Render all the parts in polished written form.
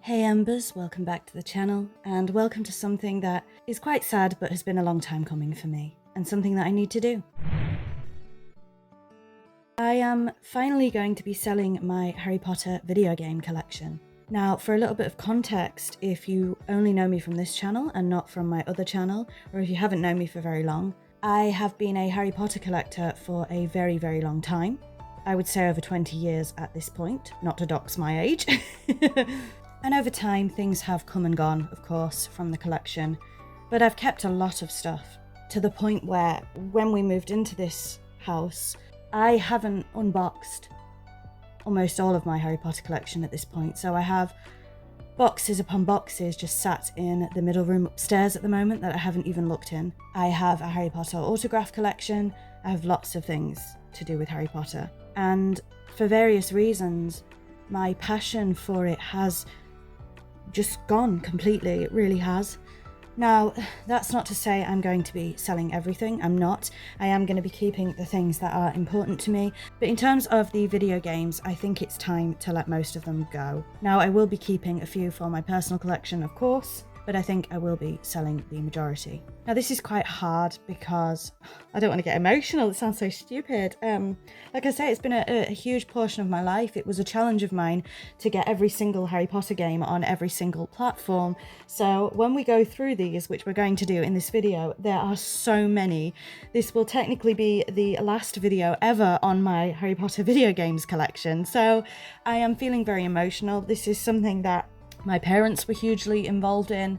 Hey Embers, welcome back to the channel, and welcome to something that is quite sad but has been a long time coming for me, and something that I need to do. I am finally going to be selling my Harry Potter video game collection. Now, for a little bit of context, if you only know me from this channel and not from my other channel, or if you haven't known me for very long, I have been a Harry Potter collector for a very, very long time. I would say over 20 years at this point, not to dox my age. And over time, things have come and gone, of course, from the collection. But I've kept a lot of stuff, to the point where, when we moved into this house, I haven't unboxed almost all of my Harry Potter collection at this point. So I have boxes upon boxes just sat in the middle room upstairs at the moment that I haven't even looked in. I have a Harry Potter autograph collection. I have lots of things to do with Harry Potter. And for various reasons, my passion for it has just gone completely. It really has. Now, that's not to say I'm going to be selling everything. I'm not. I am going to be keeping the things that are important to me. But in terms of the video games, I think it's time to let most of them go. Now, I will be keeping a few for my personal collection, of course, but I think I will be selling the majority. Now, this is quite hard because I don't want to get emotional. It sounds so stupid. Like I say, it's been a huge portion of my life. It was a challenge of mine to get every single Harry Potter game on every single platform. So when we go through these, which we're going to do in this video, there are so many. This will technically be the last video ever on my Harry Potter video games collection. So I am feeling very emotional. This is something that my parents were hugely involved in,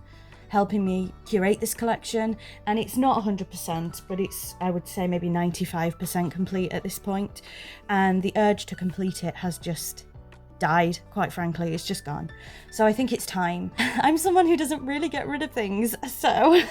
helping me curate this collection, and it's not 100%, but it's, I would say, maybe 95% complete at this point, and the urge to complete it has just died, quite frankly. It's just gone. So I think it's time. I'm someone who doesn't really get rid of things, so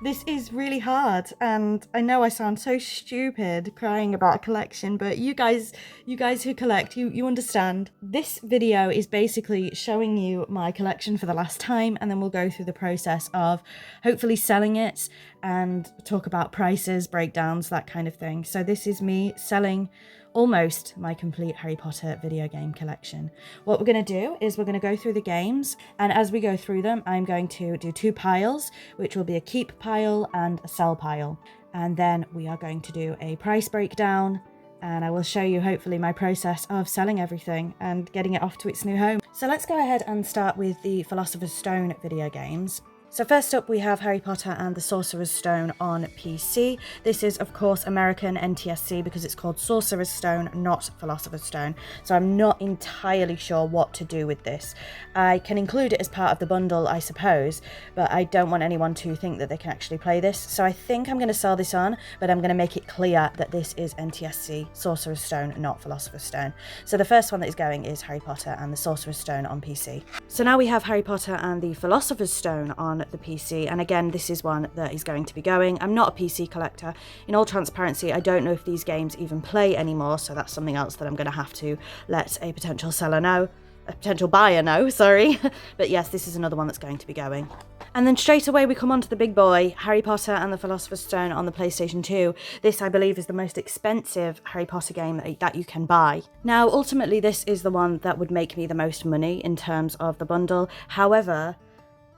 this is really hard, and I know I sound so stupid crying about a collection, but you guys who collect, you understand. This video is basically showing you my collection for the last time, and then we'll go through the process of hopefully selling it and talk about prices, breakdowns, that kind of thing. So this is me selling almost my complete Harry Potter video game collection. What we're going to do is we're going to go through the games, and as we go through them, I'm going to do two piles, which will be a keep pile and a sell pile. And then we are going to do a price breakdown, and I will show you hopefully my process of selling everything and getting it off to its new home. So let's go ahead and start with the Philosopher's Stone video games. So first up, we have Harry Potter and the Sorcerer's Stone on PC. This is, of course, American NTSC because it's called Sorcerer's Stone, not Philosopher's Stone. So I'm not entirely sure what to do with this. I can include it as part of the bundle, I suppose, but I don't want anyone to think that they can actually play this. So I think I'm going to sell this on, but I'm going to make it clear that this is NTSC, Sorcerer's Stone, not Philosopher's Stone. So the first one that is going is Harry Potter and the Sorcerer's Stone on PC. So now we have Harry Potter and the Philosopher's Stone on the PC, and again, this is one that is going to be going. I'm not a PC collector. In all transparency, I don't know if these games even play anymore, so that's something else that I'm going to have to let a potential seller know. A potential buyer know, sorry. But yes, this is another one that's going to be going. And then straight away we come on to the big boy, Harry Potter and the Philosopher's Stone on the PlayStation 2. This, I believe, is the most expensive Harry Potter game that you can buy. Now, ultimately, this is the one that would make me the most money in terms of the bundle. However,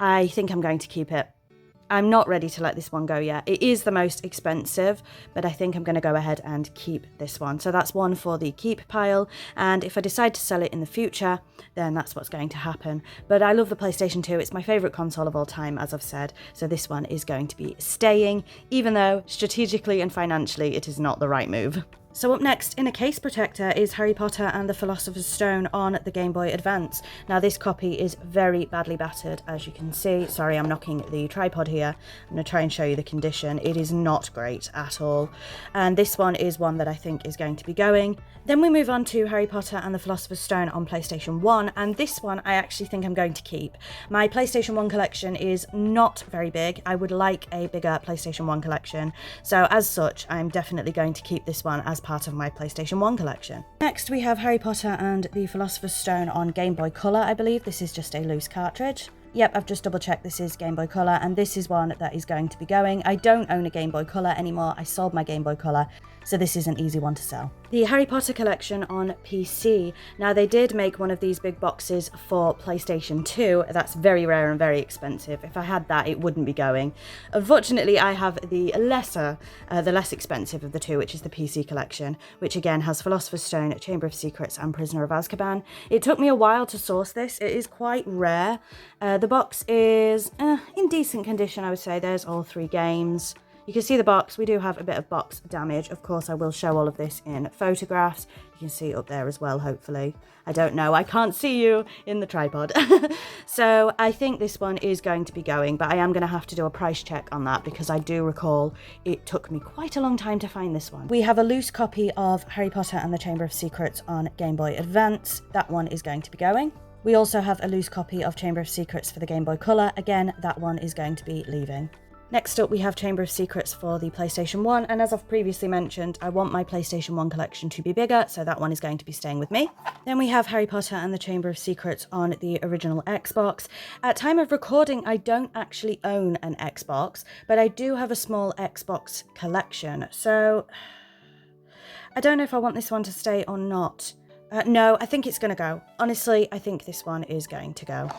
I think I'm going to keep it. I'm not ready to let this one go yet. It is the most expensive, but I think I'm going to go ahead and keep this one. So that's one for the keep pile, and if I decide to sell it in the future, then that's what's going to happen. But I love the PlayStation 2. It's my favourite console of all time, as I've said, so this one is going to be staying, even though strategically and financially it is not the right move. So up next in a case protector is Harry Potter and the Philosopher's Stone on the Game Boy Advance. Now this copy is very badly battered, as you can see. Sorry, I'm knocking the tripod here. I'm going to try and show you the condition. It is not great at all. And this one is one that I think is going to be going. Then we move on to Harry Potter and the Philosopher's Stone on PlayStation 1, and this one I actually think I'm going to keep. My PlayStation 1 collection is not very big. I would like a bigger PlayStation 1 collection, so as such, I'm definitely going to keep this one as part of my PlayStation 1 collection. Next, we have Harry Potter and the Philosopher's Stone on Game Boy Color, I believe. This is just a loose cartridge. Yep, I've just double checked this is Game Boy Color, and this is one that is going to be going. I don't own a Game Boy Color anymore. I sold my Game Boy Color, so this is an easy one to sell. The Harry Potter collection on PC. Now, they did make one of these big boxes for PlayStation 2. That's very rare and very expensive. If I had that, it wouldn't be going. Unfortunately, I have the less expensive of the two, which is the PC collection, which again has Philosopher's Stone, Chamber of Secrets, and Prisoner of Azkaban. It took me a while to source this. It is quite rare. The box is in decent condition, I would say. There's all 3 games. You can see the box. We do have a bit of box damage. Of course, I will show all of this in photographs. You can see it up there as well, hopefully. I don't know. I can't see you in the tripod. So I think this one is going to be going, but I am going to have to do a price check on that because I do recall it took me quite a long time to find this one. We have a loose copy of Harry Potter and the Chamber of Secrets on Game Boy Advance. That one is going to be going. We also have a loose copy of Chamber of Secrets for the Game Boy Color. Again, that one is going to be leaving. Next up, we have Chamber of Secrets for the PlayStation 1, and as I've previously mentioned, I want my PlayStation 1 collection to be bigger, so that one is going to be staying with me. Then we have Harry Potter and the Chamber of Secrets on the original Xbox. At time of recording, I don't actually own an Xbox, but I do have a small Xbox collection, so I don't know if I want this one to stay or not. No, I think it's going to go. Honestly, I think this one is going to go.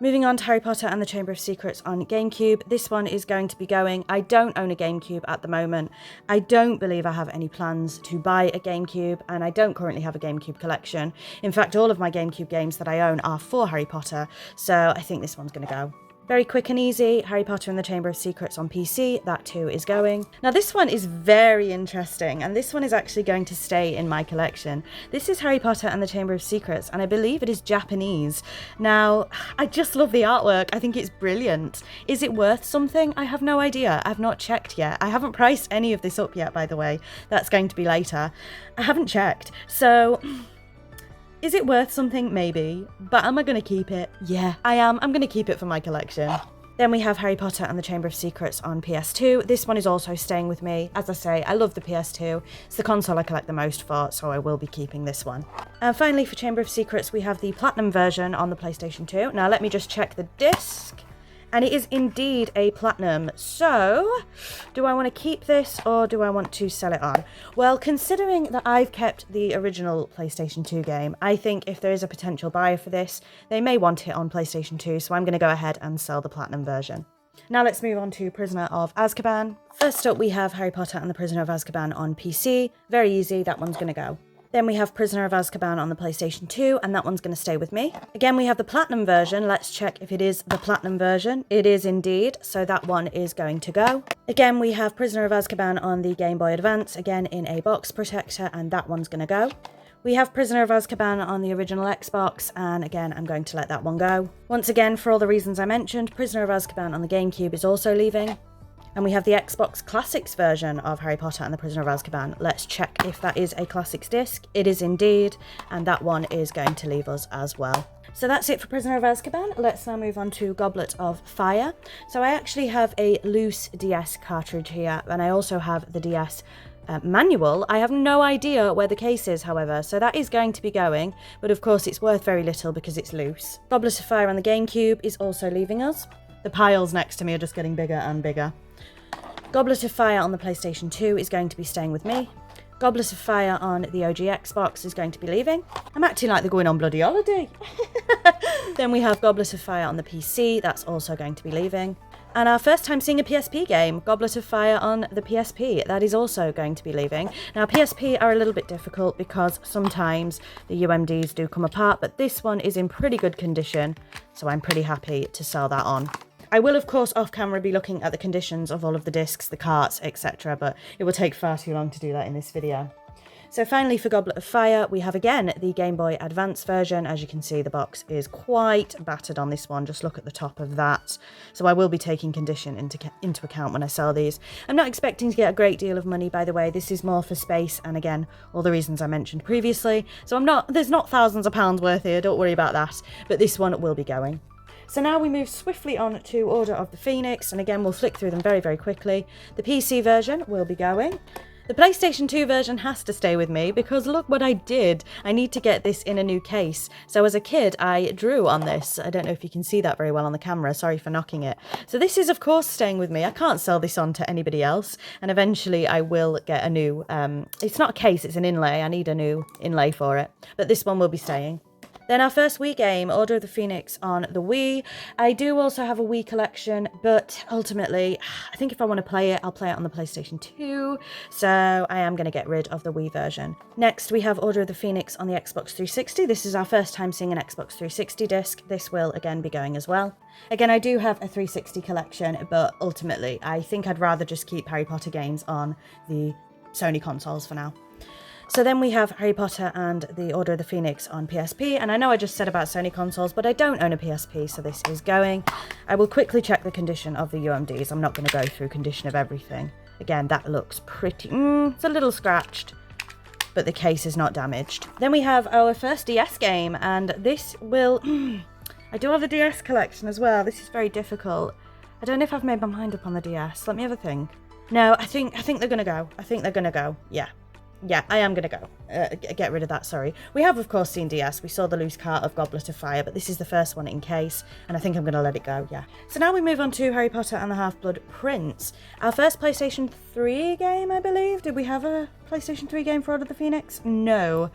Moving on to Harry Potter and the Chamber of Secrets on GameCube. This one is going to be going. I don't own a GameCube at the moment. I don't believe I have any plans to buy a GameCube, and I don't currently have a GameCube collection. In fact, all of my GameCube games that I own are for Harry Potter, so I think this one's going to go. Very quick and easy, Harry Potter and the Chamber of Secrets on PC, that too is going. Now this one is very interesting, and this one is actually going to stay in my collection. This is Harry Potter and the Chamber of Secrets, and I believe it is Japanese. Now, I just love the artwork. I think it's brilliant. Is it worth something? I have no idea. I've not checked yet. I haven't priced any of this up yet, by the way. That's going to be later. I haven't checked. So, is it worth something? Maybe. But am I going to keep it? Yeah, I am. I'm going to keep it for my collection. Then we have Harry Potter and the Chamber of Secrets on PS2. This one is also staying with me. As I say, I love the PS2. It's the console I collect the most for, so I will be keeping this one. And finally, for Chamber of Secrets, we have the Platinum version on the PlayStation 2. Now, let me just check the disc. And it is indeed a Platinum. So, do I want to keep this or do I want to sell it on? Well, considering that I've kept the original PlayStation 2 game, I think if there is a potential buyer for this, they may want it on PlayStation 2, so I'm going to go ahead and sell the Platinum version. Now let's move on to Prisoner of Azkaban. First up, we have Harry Potter and the Prisoner of Azkaban on PC. Very easy, that one's going to go. Then we have Prisoner of Azkaban on the PlayStation 2, and that one's going to stay with me. Again, we have the Platinum version. Let's check if it is the Platinum version. It is indeed, so that one is going to go. Again, we have Prisoner of Azkaban on the Game Boy Advance, again in a box protector, and that one's going to go. We have Prisoner of Azkaban on the original Xbox, and again, I'm going to let that one go. Once again, for all the reasons I mentioned, Prisoner of Azkaban on the GameCube is also leaving. And we have the Xbox Classics version of Harry Potter and the Prisoner of Azkaban. Let's check if that is a Classics disc. It is indeed, and that one is going to leave us as well. So that's it for Prisoner of Azkaban. Let's now move on to Goblet of Fire. So I actually have a loose DS cartridge here, and I also have the DS manual. I have no idea where the case is, however, so that is going to be going, but of course it's worth very little because it's loose. Goblet of Fire on the GameCube is also leaving us. The piles next to me are just getting bigger and bigger. Goblet of Fire on the PlayStation 2 is going to be staying with me. Goblet of Fire on the OG Xbox is going to be leaving. I'm acting like they're going on bloody holiday. Then we have Goblet of Fire on the PC, that's also going to be leaving. And our first time seeing a PSP game, Goblet of Fire on the PSP, that is also going to be leaving. Now PSP are a little bit difficult because sometimes the UMDs do come apart, but this one is in pretty good condition, so I'm pretty happy to sell that on. I will, of course, off camera be looking at the conditions of all of the discs, the carts, etc., but it will take far too long to do that in this video. So finally, for Goblet of Fire, we have again the Game Boy Advance version. As you can see, the box is quite battered on this one. Just look at the top of that. So I will be taking condition into account when I sell these. I'm not expecting to get a great deal of money, by the way. This is more for space, and again, all the reasons I mentioned previously. So there's not thousands of pounds worth here, don't worry about that. But this one will be going. So now we move swiftly on to Order of the Phoenix, and again we'll flick through them very, very quickly. The PC version will be going. The PlayStation 2 version has to stay with me because look what I did. I need to get this in a new case. So as a kid, I drew on this. I don't know if you can see that very well on the camera. Sorry for knocking it. So this is, of course, staying with me. I can't sell this on to anybody else. And eventually I will get a new... it's not a case, it's an inlay. I need a new inlay for it. But this one will be staying. Then our first Wii game, Order of the Phoenix on the Wii. I do also have a Wii collection, but ultimately, I think if I want to play it, I'll play it on the PlayStation 2. So I am going to get rid of the Wii version. Next, we have Order of the Phoenix on the Xbox 360. This is our first time seeing an Xbox 360 disc. This will again be going as well. Again, I do have a 360 collection, but ultimately, I think I'd rather just keep Harry Potter games on the Sony consoles for now. So then we have Harry Potter and the Order of the Phoenix on PSP, and I know I just said about Sony consoles, but I don't own a PSP, so this is going. I will quickly check the condition of the UMDs. I'm not going to go through condition of everything. Again, that looks pretty... it's a little scratched, but the case is not damaged. Then we have our first DS game, and this will... I do have a DS collection as well. This is very difficult. I don't know if I've made my mind up on the DS. Let me have a think. No, I think they're going to go. I think they're going to go. Yeah, I am going to go. Get rid of that, sorry. We have, of course, seen DS. We saw the loose cart of Goblet of Fire, but this is the first one in case, and I think I'm going to let it go, yeah. So now we move on to Harry Potter and the Half-Blood Prince. Our first PlayStation 3 game, I believe. Did we have a PlayStation 3 game for Order of the Phoenix? No.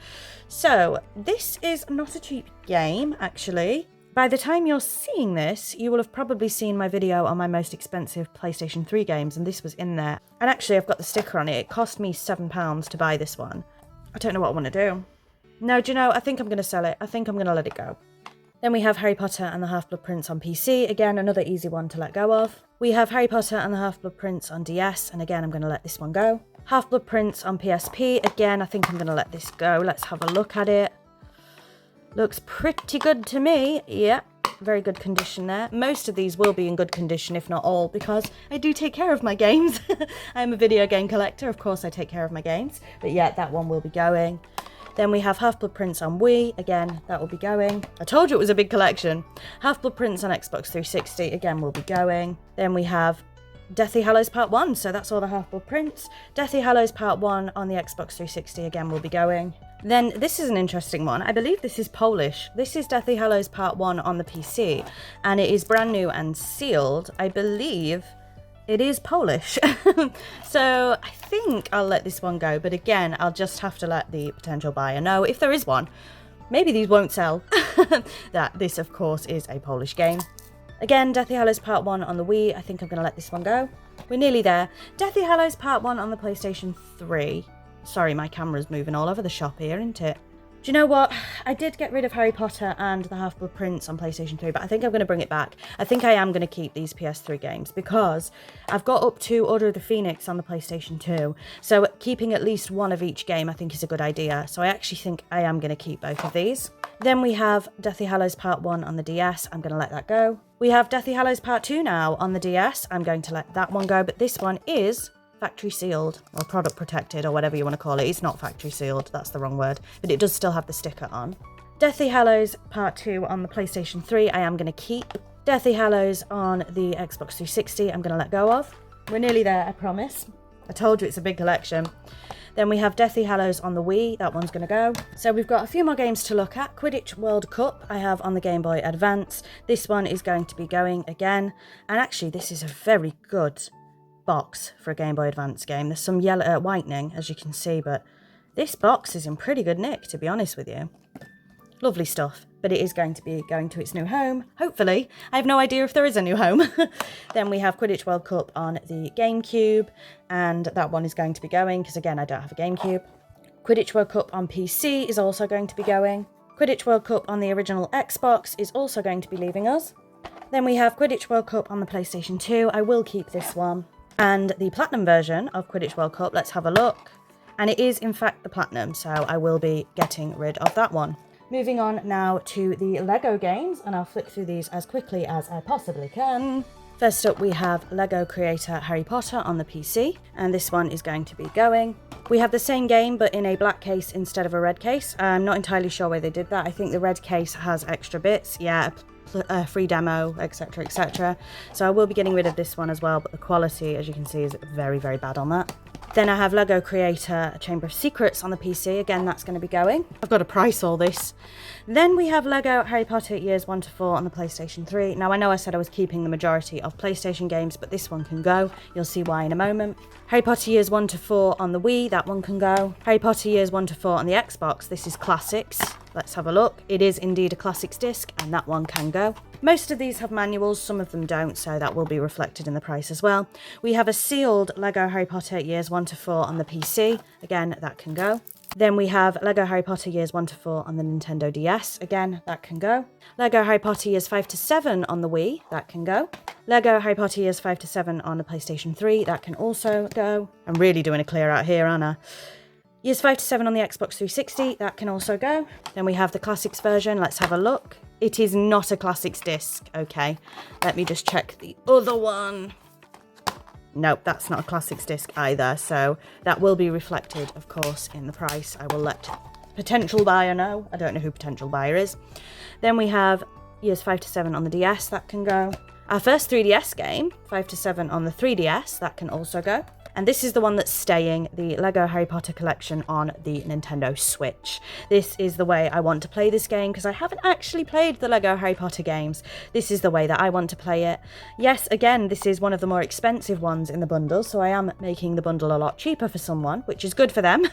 So, this is not a cheap game, actually. By the time you're seeing this, you will have probably seen my video on my most expensive PlayStation 3 games, and this was in there. And actually, I've got the sticker on it. It cost me £7 to buy this one. I don't know what I want to do. No, do you know, I think I'm going to sell it. I think I'm going to let it go. Then we have Harry Potter and the Half-Blood Prince on PC. Again, another easy one to let go of. We have Harry Potter and the Half-Blood Prince on DS, and again, I'm going to let this one go. Half-Blood Prince on PSP. Again, I think I'm going to let this go. Let's have a look at it. Looks pretty good to me. Yeah, very good condition there. Most of these will be in good condition, if not all, because I do take care of my games. I'm a video game collector. Of course, I take care of my games. But yeah, that one will be going. Then we have Half-Blood Prince on Wii. Again, that will be going. I told you it was a big collection. Half-Blood Prince on Xbox 360. Again, will be going. Then we have Deathly Hallows Part 1. So that's all the Half-Blood Prince. Deathly Hallows Part 1 on the Xbox 360. Again, will be going. Then this is an interesting one. I believe this is Polish. This is Deathly Hallows Part 1 on the PC, and it is brand new and sealed. I believe it is Polish. So I think I'll let this one go, but again, I'll just have to let the potential buyer know, if there is one. Maybe these won't sell. That this, of course, is a Polish game. Again, Deathly Hallows Part 1 on the Wii. I think I'm going to let this one go. We're nearly there. Deathly Hallows Part 1 on the PlayStation 3. Sorry, my camera's moving all over the shop here, isn't it? Do you know what? I did get rid of Harry Potter and the Half-Blood Prince on PlayStation 3, but I think I'm going to bring it back. I think I am going to keep these PS3 games because I've got up to Order of the Phoenix on the PlayStation 2. So keeping at least one of each game I think is a good idea. So I actually think I am going to keep both of these. Then we have Deathly Hallows Part 1 on the DS. I'm going to let that go. We have Deathly Hallows Part 2 now on the DS. I'm going to let that one go, but this one is factory sealed or product protected or whatever you want to call it. It's not factory sealed, that's the wrong word, but it does still have the sticker on. Deathly Hallows Part 2 on the PlayStation 3 I am going to keep. Deathly Hallows on the Xbox 360 I'm going to let go of. We're nearly there, I promise. I told you it's a big collection. Then we have Deathly Hallows on the Wii, that one's going to go. So we've got a few more games to look at. Quidditch World Cup I have on the Game Boy Advance. This one is going to be going again, and actually this is a very good box for a Game Boy Advance game. There's some yellow whitening, as you can see, but this box is in pretty good nick, to be honest with you. Lovely stuff, but it is going to be going to its new home, hopefully. I have no idea if there is a new home. Then we have Quidditch World Cup on the GameCube, and that one is going to be going, because again, I don't have a GameCube. Quidditch World Cup on PC is also going to be going. Quidditch World Cup on the original Xbox is also going to be leaving us. Then we have Quidditch World Cup on the PlayStation 2. I will keep this one. And the Platinum version of Quidditch World Cup, let's have a look. And it is, in fact, the Platinum, so I will be getting rid of that one. Moving on now to the Lego games, and I'll flick through these as quickly as I possibly can. First up, we have Lego Creator Harry Potter on the PC, and this one is going to be going. We have the same game, but in a black case instead of a red case. I'm not entirely sure why they did that. I think the red case has extra bits. Yeah, free demo, etc, etc. So I will be getting rid of this one as well, but the quality, as you can see, is very, very bad on that. Then I have Lego Creator A Chamber of Secrets on the PC. Again, that's going to be going. I've got to price all this. Then we have Lego Harry Potter Years 1 to 4 on the PlayStation 3. Now, I know I said I was keeping the majority of PlayStation games, but this one can go. You'll see why in a moment. Harry Potter Years 1 to 4 on the Wii. That one can go. Harry Potter Years 1 to 4 on the Xbox. This is Classics. Let's have a look. It is indeed a Classics disc, and that one can go. Most of these have manuals, some of them don't, so that will be reflected in the price as well. We have a sealed Lego Harry Potter Years 1 to 4 on the PC. Again, that can go. Then we have Lego Harry Potter Years 1 to 4 on the Nintendo DS. Again, that can go. Lego Harry Potter Years 5 to 7 on the Wii. That can go. Lego Harry Potter Years 5 to 7 on the PlayStation 3. That can also go. I'm really doing a clear out here, aren't I? Years 5 to 7 on the Xbox 360. That can also go. Then we have the Classics version. Let's have a look. It is not a Classics disc. Okay, let me just check the other one. Nope, that's not a Classics disc either, so that will be reflected, of course, in the price. I will let potential buyer know. I don't know who potential buyer is. Then we have Years 5 to 7 on the DS. That can go. Our first 3DS game, 5 to 7 on the 3DS. That can also go. And this is the one that's staying, the Lego Harry Potter collection on the Nintendo Switch. This is the way I want to play this game because I haven't actually played the Lego Harry Potter games. This is the way that I want to play it. Yes, again, this is one of the more expensive ones in the bundle, so I am making the bundle a lot cheaper for someone, which is good for them.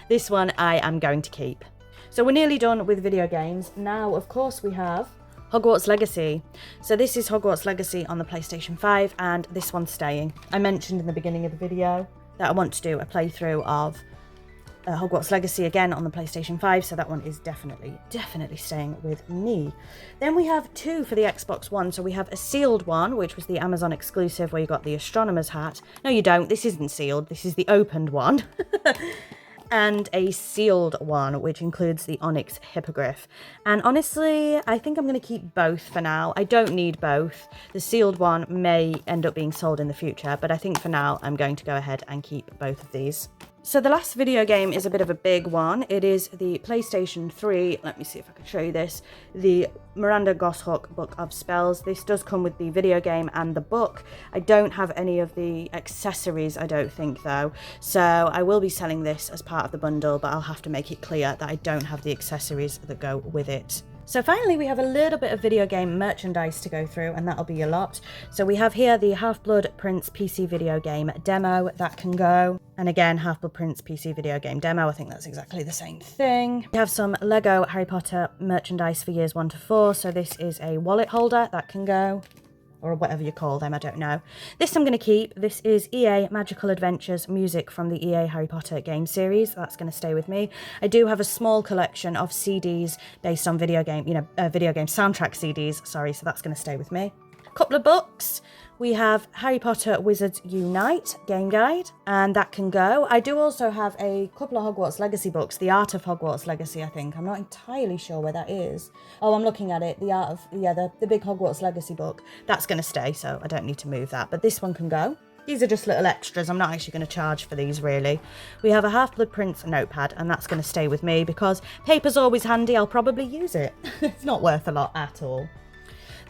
This one I am going to keep. So we're nearly done with video games. Now, of course, we have Hogwarts Legacy. So this is Hogwarts Legacy on the PlayStation 5, and this one's staying. I mentioned in the beginning of the video that I want to do a playthrough of Hogwarts Legacy again on the PlayStation 5, so that one is definitely staying with me. Then we have two for the Xbox One. So we have a sealed one, which was the Amazon exclusive where you got the astronomer's hat. No, you don't. This isn't sealed. This is the opened one. And a sealed one, which includes the Onyx Hippogriff. And honestly, I think I'm going to keep both for now. I don't need both. The sealed one may end up being sold in the future, but I think for now, I'm going to go ahead and keep both of these. So the last video game is a bit of a big one. It is the PlayStation 3. Let me see if I can show you this. The Miranda Goshawk Book of Spells. This does come with the video game and the book. I don't have any of the accessories, I don't think, though. So I will be selling this as part of the bundle, but I'll have to make it clear that I don't have the accessories that go with it. So finally, we have a little bit of video game merchandise to go through, and that'll be a lot. So we have here the Half-Blood Prince PC video game demo. That can go. And again, Half-Blood Prince PC video game demo. I think that's exactly the same thing. We have some Lego Harry Potter merchandise for years 1 to 4. So this is a wallet holder. That can go. Or whatever you call them, I don't know. This I'm going to keep. This is EA Magical Adventures music from the EA Harry Potter game series. That's going to stay with me. I do have a small collection of CDs based on video game soundtrack CDs, sorry, so that's going to stay with me. Couple of books. We have Harry Potter Wizards Unite game guide, and that can go. I do also have a couple of Hogwarts Legacy books, The Art of Hogwarts Legacy, I think. I'm not entirely sure where that is. Oh, I'm looking at it. The big Hogwarts Legacy book. That's going to stay, so I don't need to move that. But this one can go. These are just little extras. I'm not actually going to charge for these, really. We have a Half-Blood Prince notepad, and that's going to stay with me because paper's always handy. I'll probably use it. It's not worth a lot at all.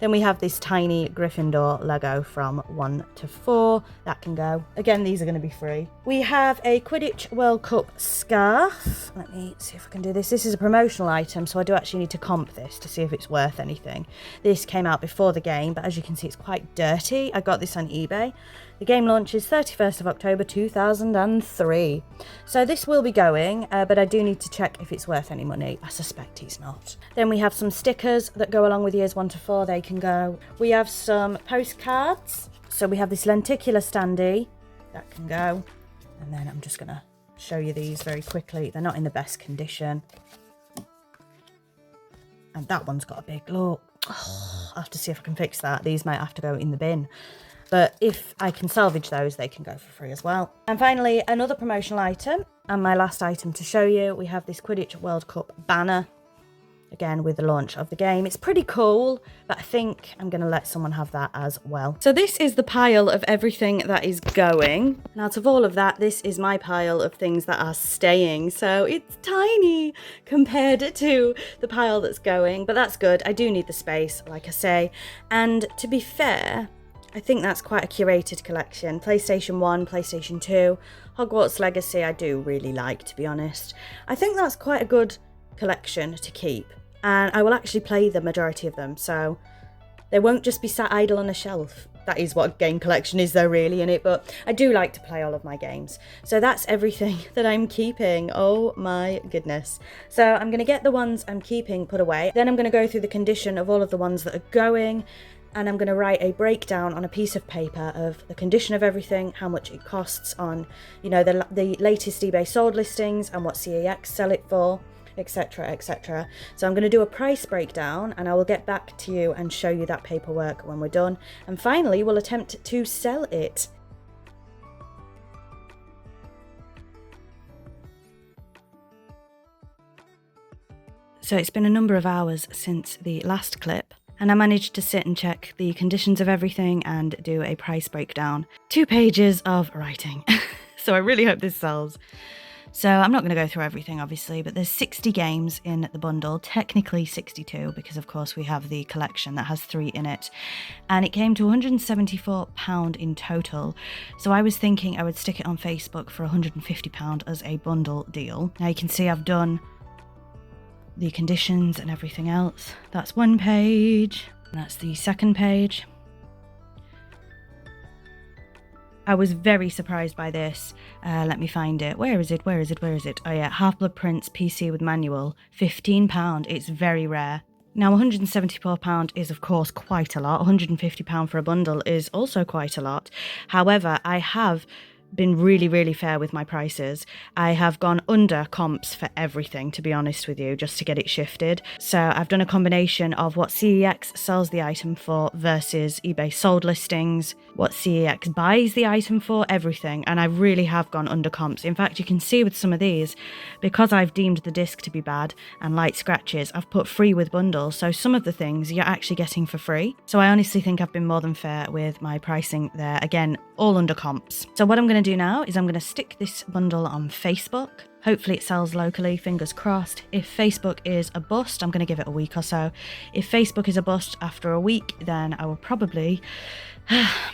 Then we have this tiny Gryffindor Lego from 1 to 4. That can go. Again, these are going to be free. We have a Quidditch World Cup scarf. Let me see if I can do this. This is a promotional item, so I do actually need to comp this to see if it's worth anything. This came out before the game, but as you can see, it's quite dirty. I got this on eBay. The game launches 31st of October 2003. So this will be going, but I do need to check if it's worth any money. I suspect it's not. Then we have some stickers that go along with years 1 to 4. They can go. We have some postcards. So we have this lenticular standee. That can go. And then I'm just going to show you these very quickly. They're not in the best condition. And that one's got a big look. Oh, I'll have to see if I can fix that. These might have to go in the bin. But if I can salvage those, they can go for free as well. And finally, another promotional item, and my last item to show you, we have this Quidditch World Cup banner, again with the launch of the game. It's pretty cool, but I think I'm going to let someone have that as well. So this is the pile of everything that is going. And out of all of that, this is my pile of things that are staying. So it's tiny compared to the pile that's going, but that's good. I do need the space, like I say. And to be fair, I think that's quite a curated collection. PlayStation 1, PlayStation 2, Hogwarts Legacy I do really like, to be honest. I think that's quite a good collection to keep, and I will actually play the majority of them, so they won't just be sat idle on a shelf. That is what a game collection is though, really, innit? But I do like to play all of my games. So that's everything that I'm keeping. Oh my goodness. So I'm going to get the ones I'm keeping put away. Then I'm going to go through the condition of all of the ones that are going. And I'm going to write a breakdown on a piece of paper of the condition of everything, how much it costs on, you know, the latest eBay sold listings and what CEX sell it for, etc, etc. So I'm going to do a price breakdown, and I will get back to you and show you that paperwork when we're done. And finally, we'll attempt to sell it. So it's been a number of hours since the last clip, and I managed to sit and check the conditions of everything and do a price breakdown. 2 pages of writing. So I really hope this sells. So I'm not going to go through everything, obviously, but there's 60 games in the bundle, technically 62, because of course we have the collection that has 3 in it, and it came to £174 in total. So I was thinking I would stick it on Facebook for £150 as a bundle deal. Now you can see I've done the conditions and everything else. That's 1 page, and that's the 2nd page. I was very surprised by this. Let me find it. Where is it? Where is it? Where is it? Oh yeah, Half-Blood Prince PC with manual. £15. It's very rare. Now £174 is of course quite a lot. £150 for a bundle is also quite a lot. However, I have been really fair with my prices. I have gone under comps for everything, to be honest with you, just to get it shifted. So I've done a combination of what CEX sells the item for versus eBay sold listings, what CEX buys the item for, everything, and I really have gone under comps. In fact, you can see with some of these, because I've deemed the disc to be bad and light scratches, I've put free with bundles, so some of the things you're actually getting for free. So I honestly think I've been more than fair with my pricing there. Again, all under comps. So what I'm going to do now is I'm going to stick this bundle on Facebook. Hopefully it sells locally, fingers crossed. If Facebook is a bust, I'm going to give it a week or so. If Facebook is a bust after a week, then I will probably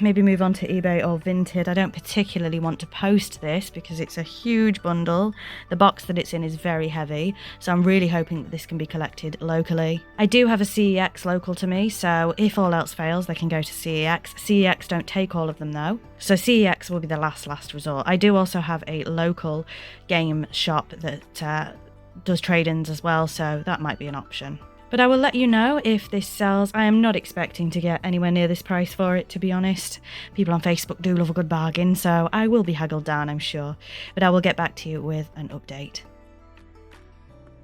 maybe move on to eBay or Vinted. I don't particularly want to post this because it's a huge bundle. The box that it's in is very heavy, so I'm really hoping that this can be collected locally. I do have a CEX local to me, so if all else fails, they can go to CEX. CEX don't take all of them though, so CEX will be the last resort. I do also have a local game shop that does trade-ins as well, so that might be an option. But I will let you know if this sells. I am not expecting to get anywhere near this price for it, to be honest. People on Facebook do love a good bargain, so I will be haggled down, I'm sure. But I will get back to you with an update.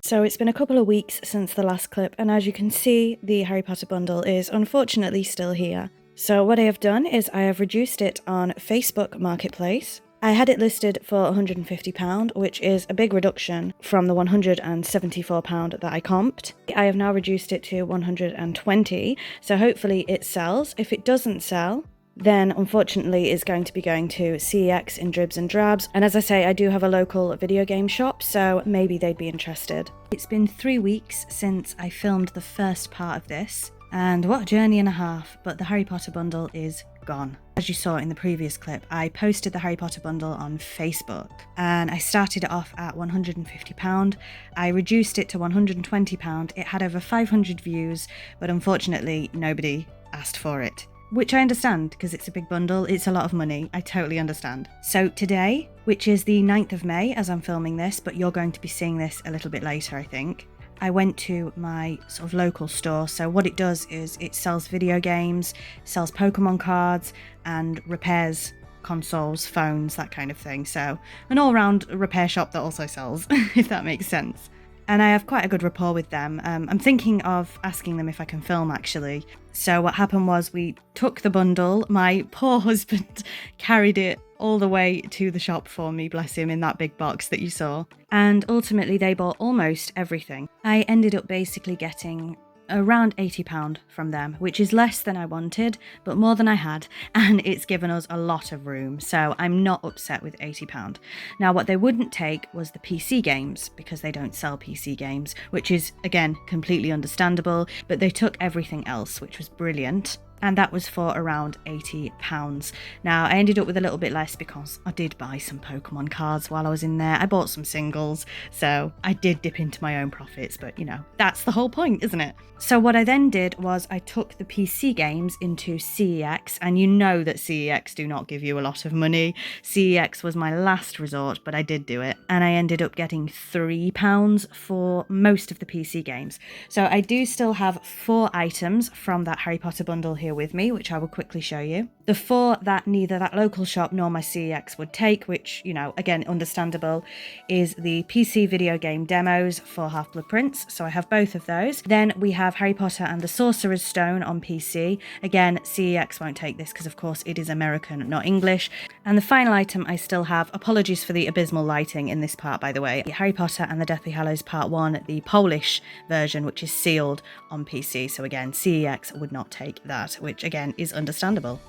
So it's been a couple of weeks since the last clip, and as you can see, the Harry Potter bundle is unfortunately still here. So what I have done is I have reduced it on Facebook Marketplace. I had it listed for £150, which is a big reduction from the £174 that I comped. I have now reduced it to £120, so hopefully it sells. If it doesn't sell, then unfortunately it's going to be going to CEX in dribs and drabs. And as I say, I do have a local video game shop, so maybe they'd be interested. It's been 3 weeks since I filmed the first part of this, and what a journey and a half, but the Harry Potter bundle is gone. As you saw in the previous clip, I posted the Harry Potter bundle on Facebook and I started it off at £150. I reduced it to £120. It had over 500 views, but unfortunately nobody asked for it. Which I understand, because it's a big bundle, it's a lot of money, I totally understand. So today, which is the 9th of May as I'm filming this, but you're going to be seeing this a little bit later I think, I went to my sort of local store. So what it does is it sells video games, sells Pokemon cards, and repairs consoles, phones, that kind of thing. So an all-round repair shop that also sells, if that makes sense. And I have quite a good rapport with them. I'm thinking of asking them if I can film, actually. So what happened was we took the bundle. My poor husband carried it all the way to the shop for me, bless him, in that big box that you saw. And ultimately they bought almost everything. I ended up basically getting around £80 from them, which is less than I wanted, but more than I had, and it's given us a lot of room, so I'm not upset with £80. Now, what they wouldn't take was the PC games, because they don't sell PC games, which is, again, completely understandable, but they took everything else, which was brilliant. and that was for around £80. Now, I ended up with a little bit less because I did buy some Pokemon cards while I was in there. I bought some singles, so I did dip into my own profits, but you know, that's the whole point, isn't it? So what I then did was I took the PC games into CEX, and you know that CEX do not give you a lot of money. CEX was my last resort, but I did do it, and I ended up getting £3 for most of the PC games. So I do still have 4 items from that Harry Potter bundle here with me, which I will quickly show you. The 4 that neither that local shop nor my CEX would take, which, you know, again, understandable, is the PC video game demos for Half-Blood Prince. So I have both of those. Then we have Harry Potter and the Sorcerer's Stone on PC. Again, CEX won't take this because, of course, it is American, not English. And the final item I still have, apologies for the abysmal lighting in this part, by the way, Harry Potter and the Deathly Hallows Part 1, the Polish version, which is sealed on PC. So again, CEX would not take that, which again is understandable.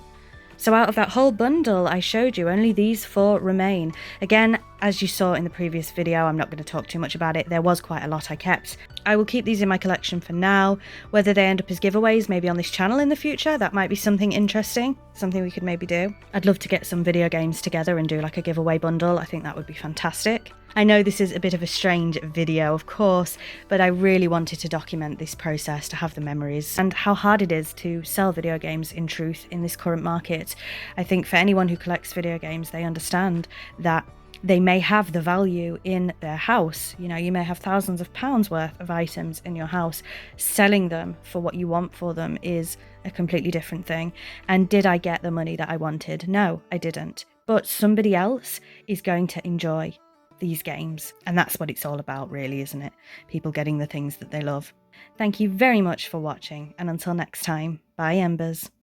So out of that whole bundle I showed you, only these 4 remain. Again, as you saw in the previous video, I'm not going to talk too much about it. There was quite a lot I kept. I will keep these in my collection for now. Whether they end up as giveaways, maybe on this channel in the future, that might be something interesting, something we could maybe do. I'd love to get some video games together and do like a giveaway bundle. I think that would be fantastic. I know this is a bit of a strange video, of course, but I really wanted to document this process, to have the memories, and how hard it is to sell video games in truth in this current market. I think for anyone who collects video games, they understand that they may have the value in their house. You know, you may have thousands of pounds worth of items in your house. Selling them for what you want for them is a completely different thing. And did I get the money that I wanted? No, I didn't. But somebody else is going to enjoy these games, and that's what it's all about, really, isn't it? People getting the things that they love. Thank you very much for watching, and until next time, bye Embers.